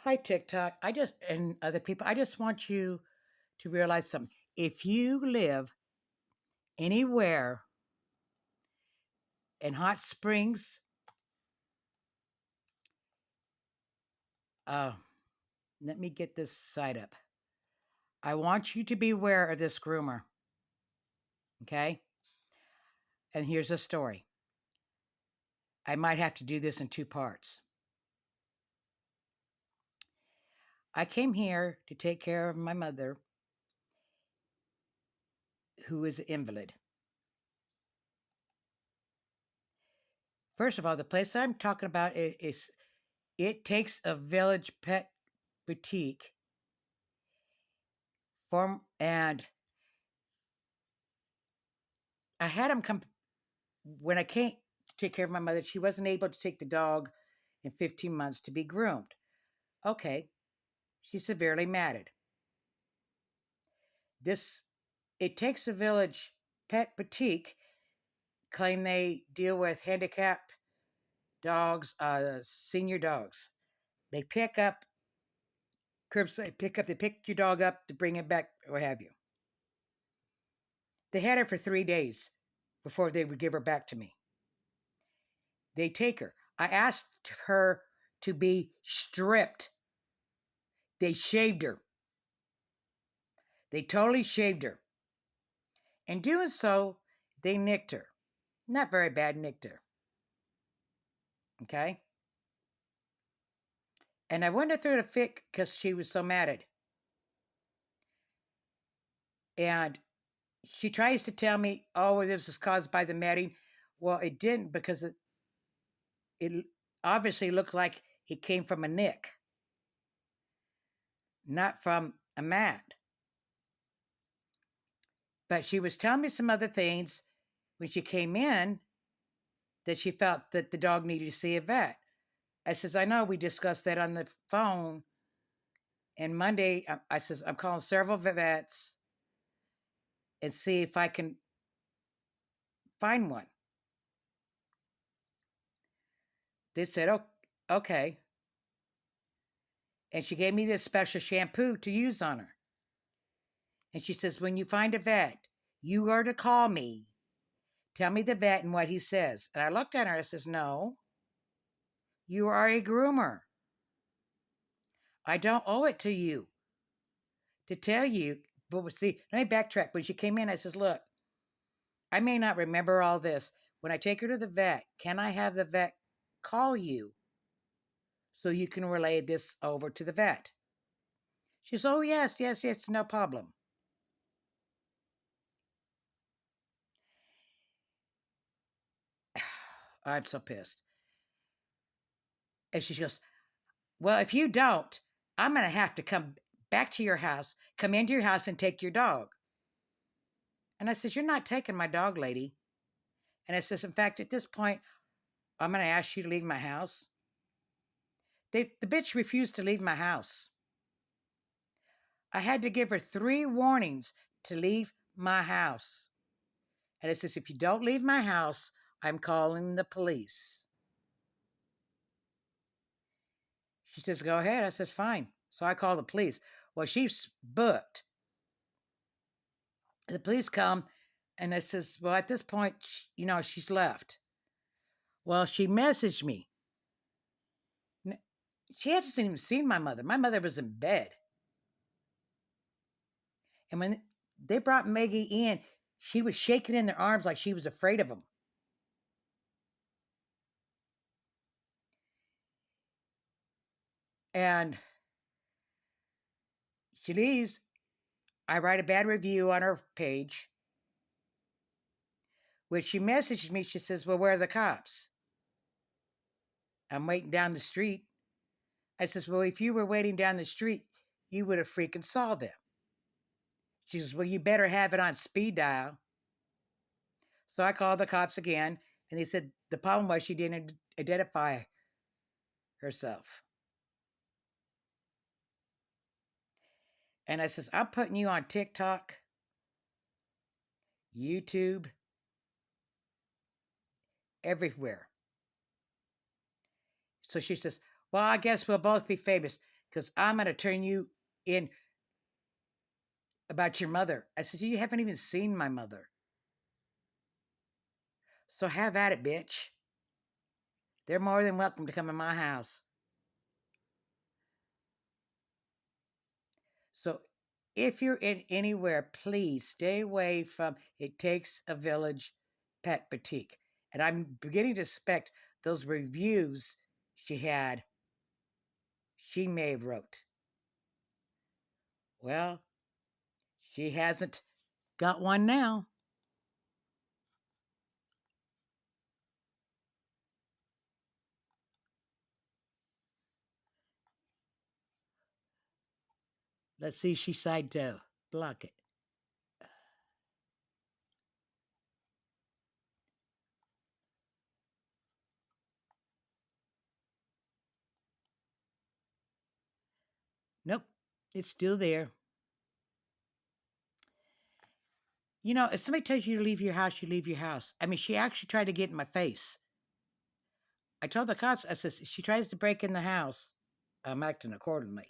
Hi, TikTok. And other people, I just want you to realize something. If you live anywhere in Hot Springs, uh, let me get this site up. I want you to be aware of this groomer. Okay. And here's a story. I might have to do this in two parts. I came here to take care of my mother, who is an invalid. First of all, the place I'm talking about is It Takes a Village Pet Boutique. And I had him come when I came to take care of my mother. She wasn't able to take the dog in 15 months to be groomed. Okay, she's severely matted. This It Takes a Village Pet Boutique claim they deal with handicapped dogs, senior dogs. They pick up curbside pickup. They pick your dog up to bring it back, or what have you. They had her for 3 days before they would give her back to me. They take her. I asked her to be stripped. They shaved her. They totally shaved her. In doing so, they nicked her. Not very bad, nicked her. Okay? And I went through the fit because she was so mad. And she tries to tell me, oh, this is caused by the matting. Well, it didn't, because it obviously looked like it came from a nick, not from a mat. But she was telling me some other things when she came in, that she felt that the dog needed to see a vet. I says, I know, we discussed that on the phone. And Monday, I says, I'm calling several vets and see if I can find one. They said, oh, okay. And she gave me this special shampoo to use on her. And she says, when you find a vet, you are to call me. Tell me the vet and what he says. And I looked at her, I says, no, you are a groomer. I don't owe it to you to tell you. But see, let me backtrack. When she came in, I says, look, I may not remember all this. When I take her to the vet, can I have the vet call you so you can relay this over to the vet? She says, oh, yes, no problem. I'm so pissed. And she goes, well, if you don't, I'm going to have to come back to your house, come into your house and take your dog. And I says, you're not taking my dog, lady. And I says, in fact, at this point, I'm going to ask you to leave my house. The bitch refused to leave my house. I had to give her 3 warnings to leave my house. And it says, if you don't leave my house, I'm calling the police. She says, go ahead. I says, fine. So I call the police. Well, she's booked. The police come, and I says, well, at this point, she's left. Well, she messaged me. She hasn't even seen my mother. My mother was in bed. And when they brought Maggie in, she was shaking in their arms like she was afraid of them. And she leaves. I write a bad review on her page. When she messaged me, she says, well, where are the cops? I'm waiting down the street. I says, well, if you were waiting down the street, you would have freaking saw them. She says, well, you better have it on speed dial. So I called the cops again, and they said the problem was she didn't identify herself. And I says, I'm putting you on TikTok, YouTube, everywhere. So she says, well, I guess we'll both be famous. because I'm going to turn you in about your mother. I said, you haven't even seen my mother. So have at it, bitch. They're more than welcome to come in my house. So if you're in anywhere, please stay away from It Takes a Village Pet Boutique. And I'm beginning to suspect those reviews she had, she may have wrote. Well, she hasn't got one now. Let's see if she decided to block it. Nope, it's still there. You know, if somebody tells you to leave your house, you leave your house. I mean, she actually tried to get in my face. I told the cops, I said, she tries to break in the house, I'm acting accordingly.